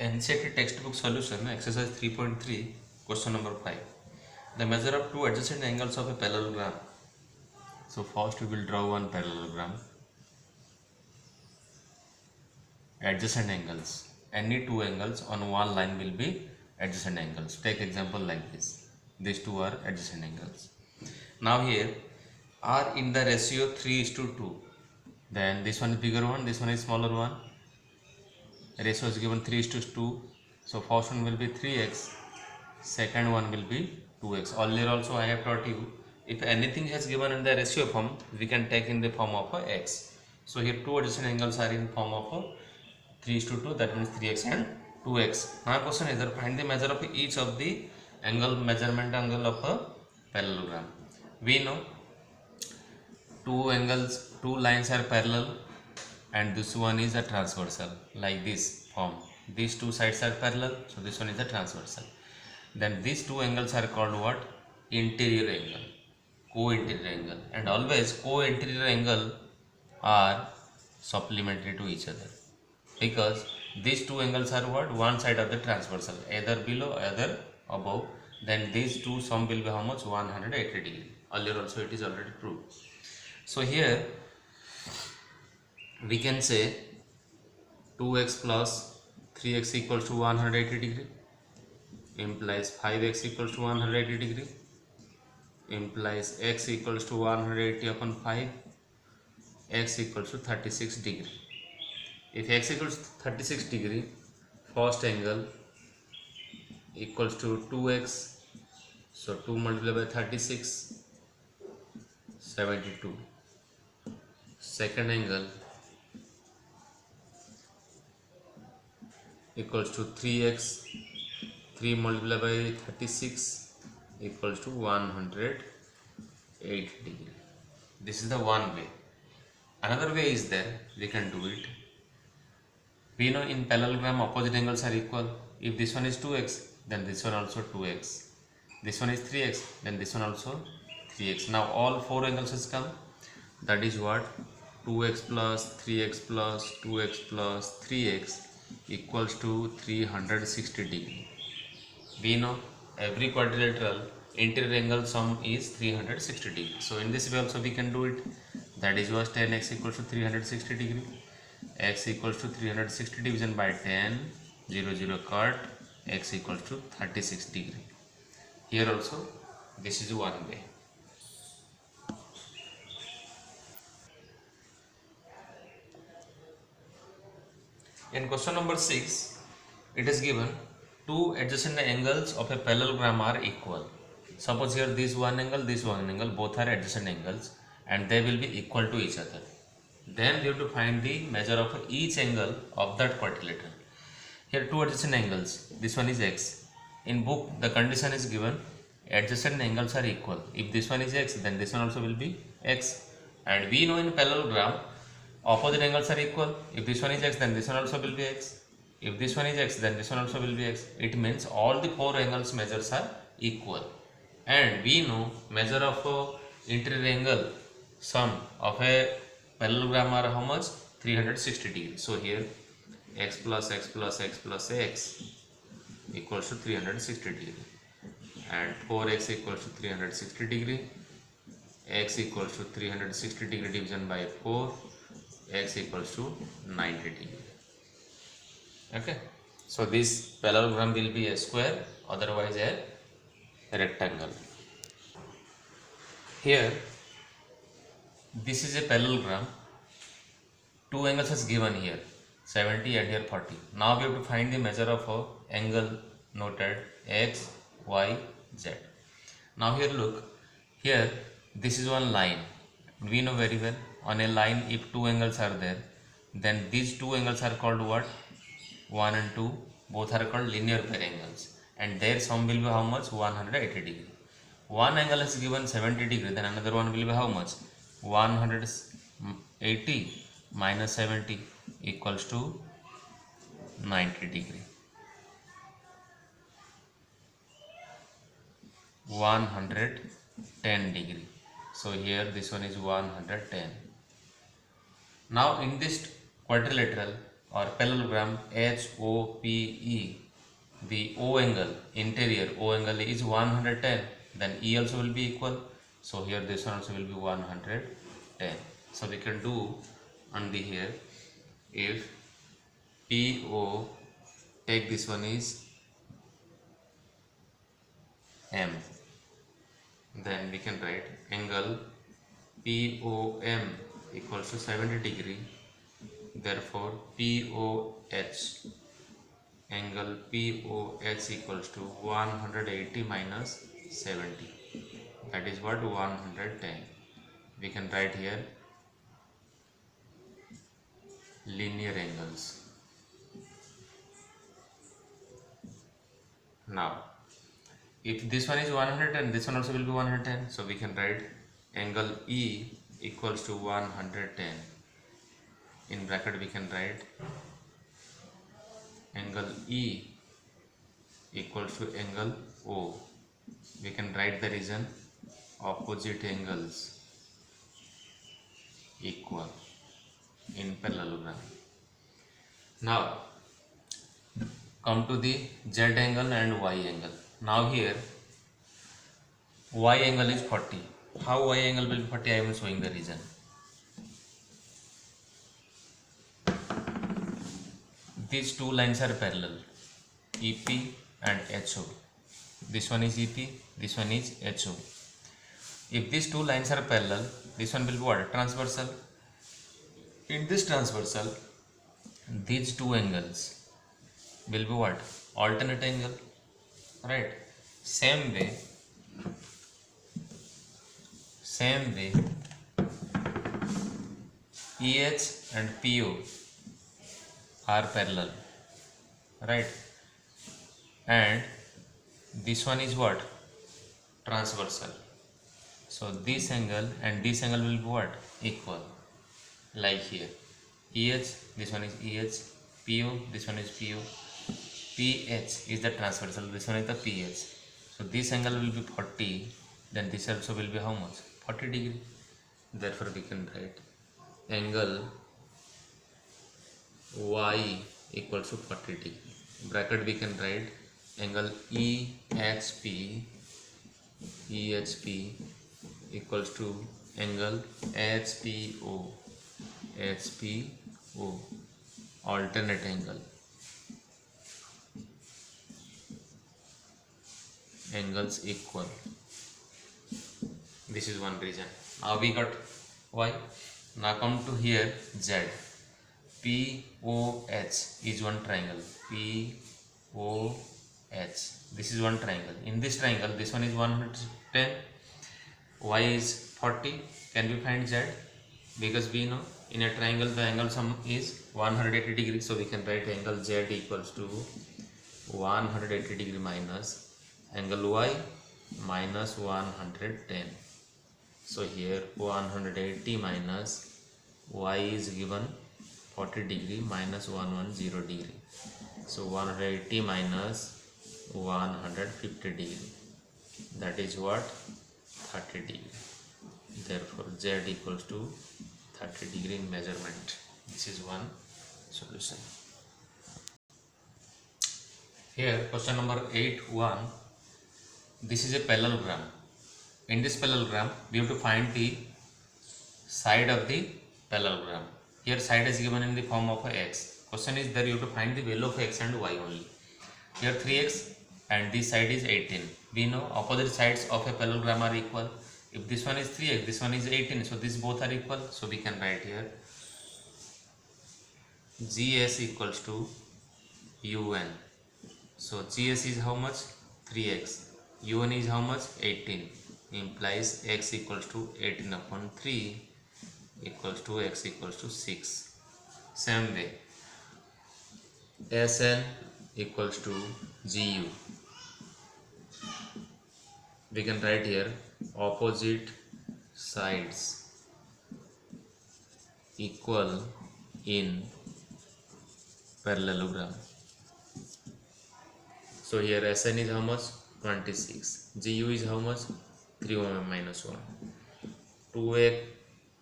NCERT textbook solution exercise 3.3 question number 5. The measure of two adjacent angles of a parallelogram. So first we will draw one parallelogram. Adjacent angles. Any two angles on one line will be adjacent angles. Take example like this. These two are adjacent angles. Now here are in the ratio 3:2. Then this one is bigger one, this one is smaller one. Ratio is given 3:2. So first one will be 3x, second one will be 2x. Earlier also I have taught you, if anything has given in the ratio form, we can take in the form of x. So here two adjacent angles are in form of 3:2, that means 3x and 2x. Now question is that find the measure of each of the angle, measurement angle of a parallelogram. We know two lines are parallel and this one is a transversal, like this form. These two sides are parallel, so this one is a transversal. Then these two angles are called what? Interior angle, co-interior angle. And always co-interior angle are supplementary to each other, because these two angles are what? One side of the transversal, either below either above. Then these two sum will be how much? 180 degree. Earlier also it is already proved. So here we can say 2x plus 3x equals to 180 degree, implies 5x equals to 180 degree, implies x equals to 180 upon 5, x equals to 36 degree. If x equals to 36 degree, first angle equals to 2x, so 2 multiplied by 36, 72. Second angle equals to 3x, 3 multiplied by 36 equals to 108 degree. This is the one way. Another way is there, we can do it. We know in parallelogram opposite angles are equal. If this one is 2x, then this one also 2x. This one is 3x, then this one also 3x. Now all four angles has come. That is what? 2x plus 3x plus 2x plus 3x equals to 360 degree. We know every quadrilateral interior angle sum is 360 degree. So in this way also we can do it. That is what 10x equals to 360 degree. X equals to 360 division by 10, 0 0 cut, x equals to 36 degree. Here also this is one way. In question number 6, it is given two adjacent angles of a parallelogram are equal. Suppose here this one angle, both are adjacent angles and they will be equal to each other. Then we have to find the measure of each angle of that quadrilateral. Here two adjacent angles, this one is x. In book the condition is given adjacent angles are equal. If this one is x, then this one also will be x. And we know in parallelogram opposite angles are equal. If this one is x, then this one also will be x. If this one is x, then this one also will be x. It means all the four angles measures are equal. And we know measure of interior angle sum of a parallelogram are how much? 360 degree. So here x plus x plus x plus x equals to 360 degree. And 4x equals to 360 degree. X equals to 360 degree division by 4. X equals to 90 degree. Okay, so this parallelogram will be a square, otherwise a rectangle. Here this is a parallelogram, two angles is given here, 70 and here 40. Now we have to find the measure of a angle noted x, y, z. Now here look, here this is one line. We know very well, on a line if two angles are there, then these two angles are called what? 1 and 2, both are called linear pair angles, and their sum will be how much? 180 degree. One angle is given 70 degree, then another one will be how much? 180 minus 70 equals to 90 degree. 110 degree. So here this one is 110. Now in this quadrilateral or parallelogram HOPE, the O angle, interior O angle is 110, then E also will be equal. So here this one also will be 110. So we can do only here, if PO, take this one is M, then we can write angle POM equals to 70 degree. Therefore POH, angle POH equals to 180 minus 70, that is what, 110. We can write here linear angles. Now if this one is 110, this one also will be 110, so we can write angle E equals to 110. In bracket we can write angle E equals to angle O. We can write the reason opposite angles equal in parallelogram. Now come to the Z angle and Y angle. Now here Y angle is 40. How Y angle will be 40? I am showing the reason. These two lines are parallel, EP and HO. This one is EP, this one is HO. If these two lines are parallel, this one will be what? Transversal. In this transversal, these two angles will be what? Alternate angle, right? Same way EH and PO are parallel, right? And this one is what? Transversal. So this angle and this angle will be what? Equal. Like here, EH, this one is EH, PO, this one is PO, PH is the transversal, this one is the PH. So this angle will be 40, then this also will be how much? 40 degree. Therefore we can write angle Y equals to 40 degree. Bracket we can write angle EHP equals to angle HPO, alternate angle, angles equal. This is one reason. Now we got Y. Now come to here Z. POH is one triangle. POH. This is one triangle. In this triangle, this one is 110. Y is 40. Can we find Z? Because we know in a triangle the angle sum is 180 degrees. So we can write angle Z equals to 180 degree minus angle Y minus 110. So here 180 minus Y is given 40 degree minus 110 degree. So 180 minus 150 degree. That is what? 30 degree. Therefore Z equals to 30 degree in measurement. This is one solution. Here question number 8.1. This is a parallelogram. In this parallelogram, we have to find the side of the parallelogram. Here side is given in the form of a x. Question is there you have to find the value of x and y only. Here 3x and this side is 18. We know opposite sides of a parallelogram are equal. If this one is 3x, this one is 18, so these both are equal. So we can write here GS equals to UN. So GS is how much? 3x. UN is how much? 18. Implies x equals to 18 upon 3 equals to x equals to 6. Same way, SN equals to GU. We can write here opposite sides equal in parallelogram. So here SN is how much? 26. GU is how much? 3y minus 1. 2x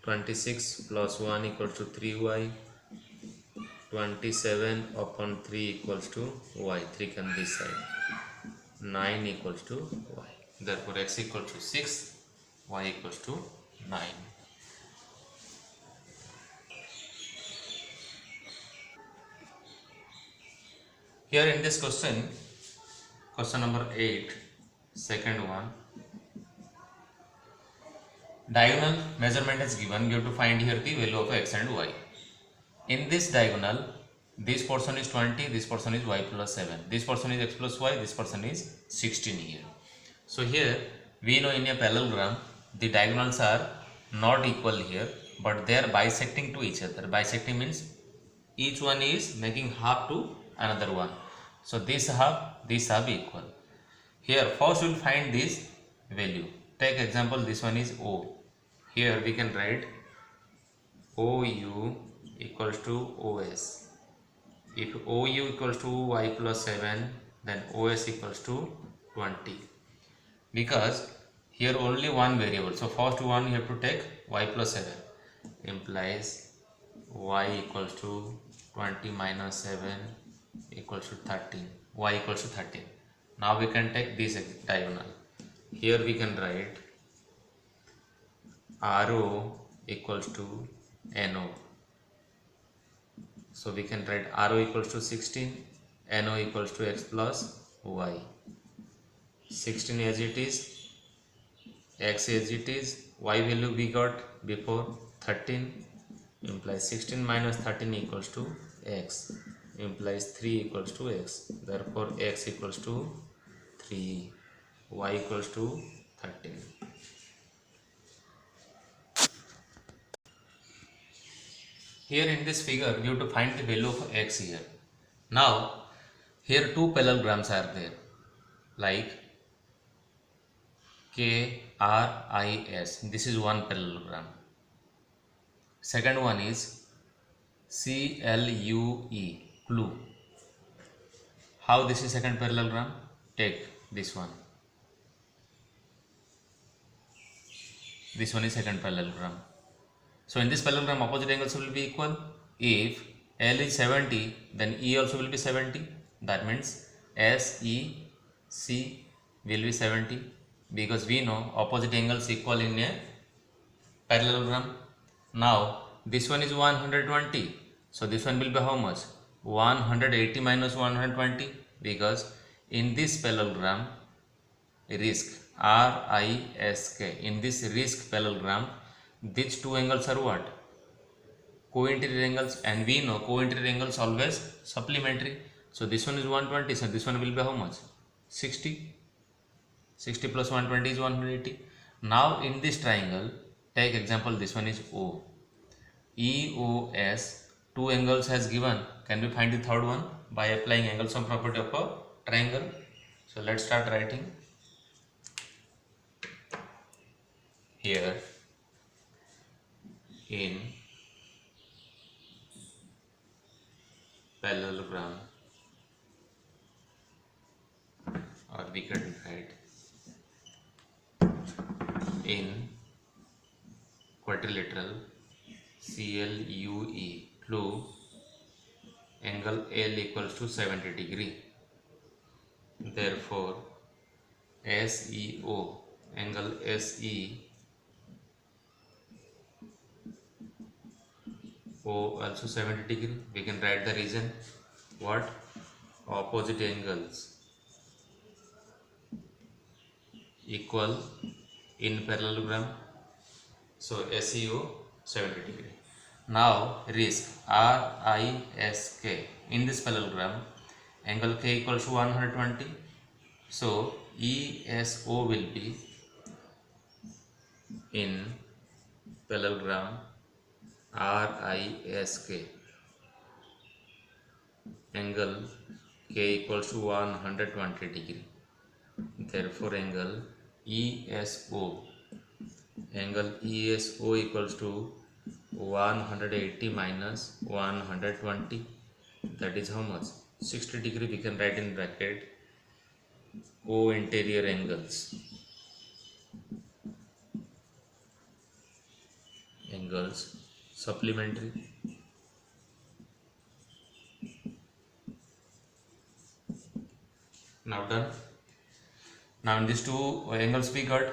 26 plus 1 equals to 3y. 27/3 equals to y. 3 can this side. 9 equals to y. Therefore x equals to 6, y equals to 9. Here in this question, question number 8, second one, diagonal measurement is given. You have to find here the value of x and y. In this diagonal, this portion is 20, this portion is y plus 7, this portion is x plus y, this portion is 16 here. So here we know in a parallelogram the diagonals are not equal here, but they are bisecting to each other. Bisecting means each one is making half to another one. So this half equal. Here first we will find this value. Take example, this one is O. Here we can write OU equals to OS. If OU equals to y plus 7, then OS equals to 20. Because here only one variable. So first one you have to take y plus 7. Implies y equals to 20 minus 7 equals to 13. Y equals to 13. Now we can take this diagonal. Here we can write RO equals to NO. So we can write RO equals to 16, NO equals to x plus y. 16 as it is, x as it is, y value we got before 13, implies 16 minus 13 equals to x, implies 3 equals to x. Therefore x equals to 3, y equals to 13. Here in this figure you have to find the value of x here. Now here two parallelograms are there, like KRIS. This is one parallelogram. Second one is CLUE, clue. How this is second parallelogram? Take this one. This one is second parallelogram. So in this parallelogram opposite angles will be equal. If L is 70, then E also will be 70. That means SEC will be 70, because we know opposite angles equal in a parallelogram. Now this one is 120, so this one will be how much? 180 minus 120, because in this parallelogram risk RISK, in this risk parallelogram these two angles are what? Co-interior angles, and we know co-interior angles always supplementary. So this one is 120, so this one will be how much? 60. 60 plus 120 is 180. Now in this triangle, take example, this one is O. EOS, two angles has given. Can we find the third one? By applying angle sum property of a triangle. So let's start writing. Here in parallelogram, or we can write in quadrilateral CLUE, clue, angle L equals to 70 degree. Therefore SEO, angle SE O also 70 degree. We can write the reason. What? Opposite angles equal in parallelogram. So SEO 70 degree. Now risk RISK, in this parallelogram angle K equals to 120. So ESO will be in parallelogram RISK, angle K equals to 120 degree. Therefore angle ESO, equals to 180 minus 120, that is how much? 60 degree. We can write in bracket co-interior angles, supplementary. Now done. Now in these two angles we got,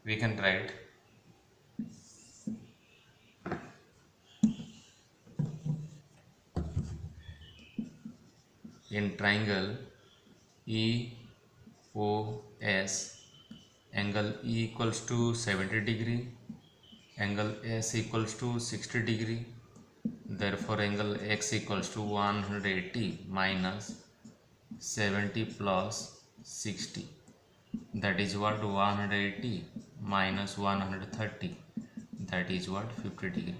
we can write in triangle EOS, angle E equals to 70 degree, angle S equals to 60 degree. Therefore angle X equals to 180 minus 70 plus 60. That is what? 180 minus 130. That is what? 50 degree.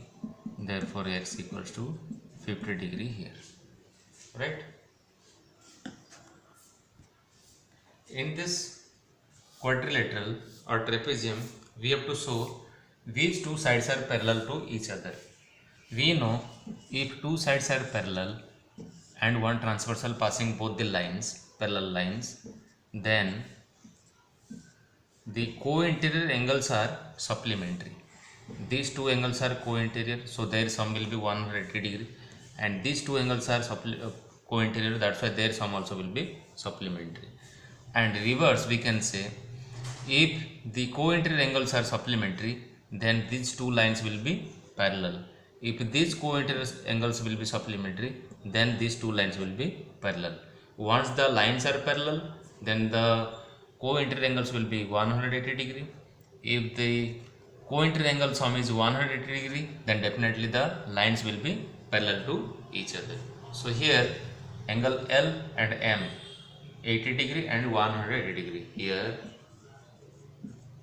Therefore X equals to 50 degree here. Right? In this quadrilateral or trapezium, we have to show which two sides are parallel to each other. We know if two sides are parallel and one transversal passing both the lines, parallel lines, then the co-interior angles are supplementary. These two angles are co-interior, so their sum will be 180 degree, and these two angles are co-interior, that's why their sum also will be supplementary. And reverse, we can say if the co-interior angles are supplementary, then these two lines will be parallel. If these co-interior angles will be supplementary, then these two lines will be parallel. Once the lines are parallel, then the co-interior angles will be 180 degree. If the co-interior angle sum is 180 degree, then definitely the lines will be parallel to each other. So here angle L and M 80 degree and 180 degree. Here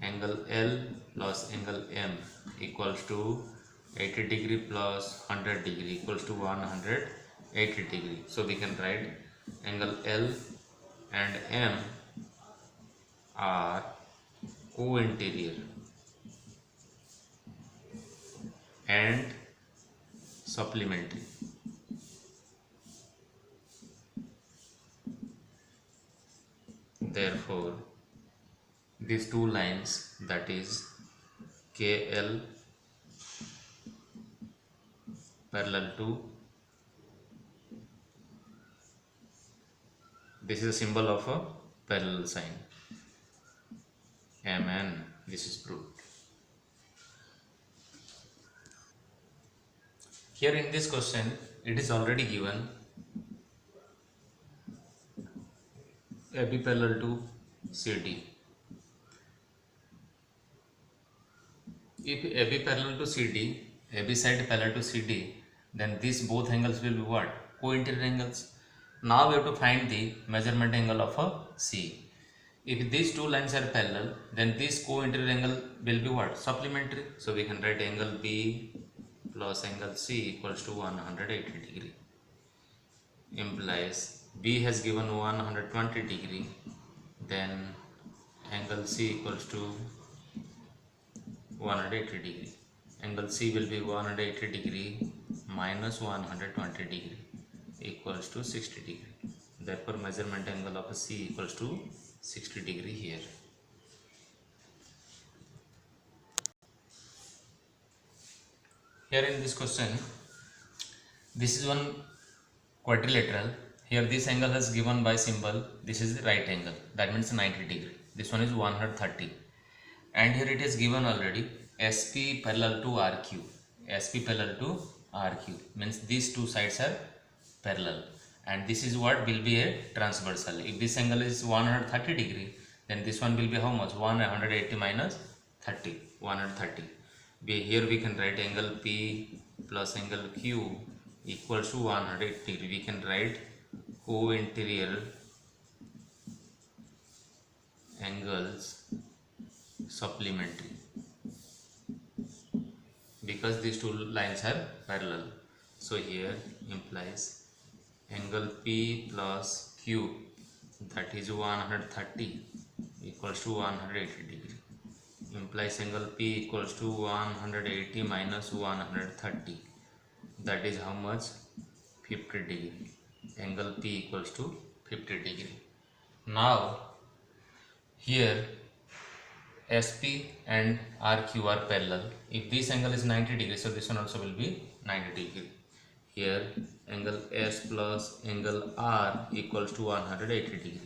angle L plus angle M equals to 80 degree plus 100 degree equals to 180 degree. So we can write angle L and M are co-interior and supplementary. Therefore these two lines, that is KL parallel to, this is a symbol of a parallel sign, MN, this is proved. Here in this question it is already given AB parallel to CD. If AB parallel to CD, AB side parallel to CD, then these both angles will be what? Co-interior angles. Now we have to find the measurement angle of a C. If these two lines are parallel, then this co-interior angle will be what? Supplementary. So we can write angle B plus angle C equals to 180 degree. Implies B has given 120 degree, then angle C equals to 180 degree. Angle C will be 180 degree minus 120 degree equals to 60 degree. Therefore measurement angle of C equals to 60 degree here. Here in this question, this is one quadrilateral. Here this angle is given by symbol, this is the right angle, that means 90 degree. This one is 130. And here it is given already SP parallel to RQ. SP parallel to RQ means these two sides are parallel, and this is what will be a transversal. If this angle is 130 degree, then this one will be how much? 180 minus 30, 130. Here we can write angle P plus angle Q equals to 180 degree. We can write co-interior angles supplementary because these two lines are parallel. So here implies angle P plus Q, that is 130 equals to 180 degree. Implies angle P equals to 180 minus 130, that is how much? 50 degree. Angle P equals to 50 degree. Now here SP and RQ are parallel. If this angle is 90 degree, so this one also will be 90 degree. Here angle S plus angle R equals to 180 degree.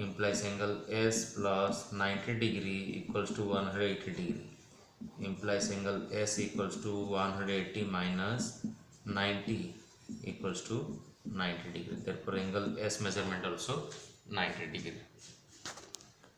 implies angle S plus 90 degree equals to 180 degree, implies angle S equals to 180 minus 90 equals to 90 degree. Therefore angle S measurement also 90 degree.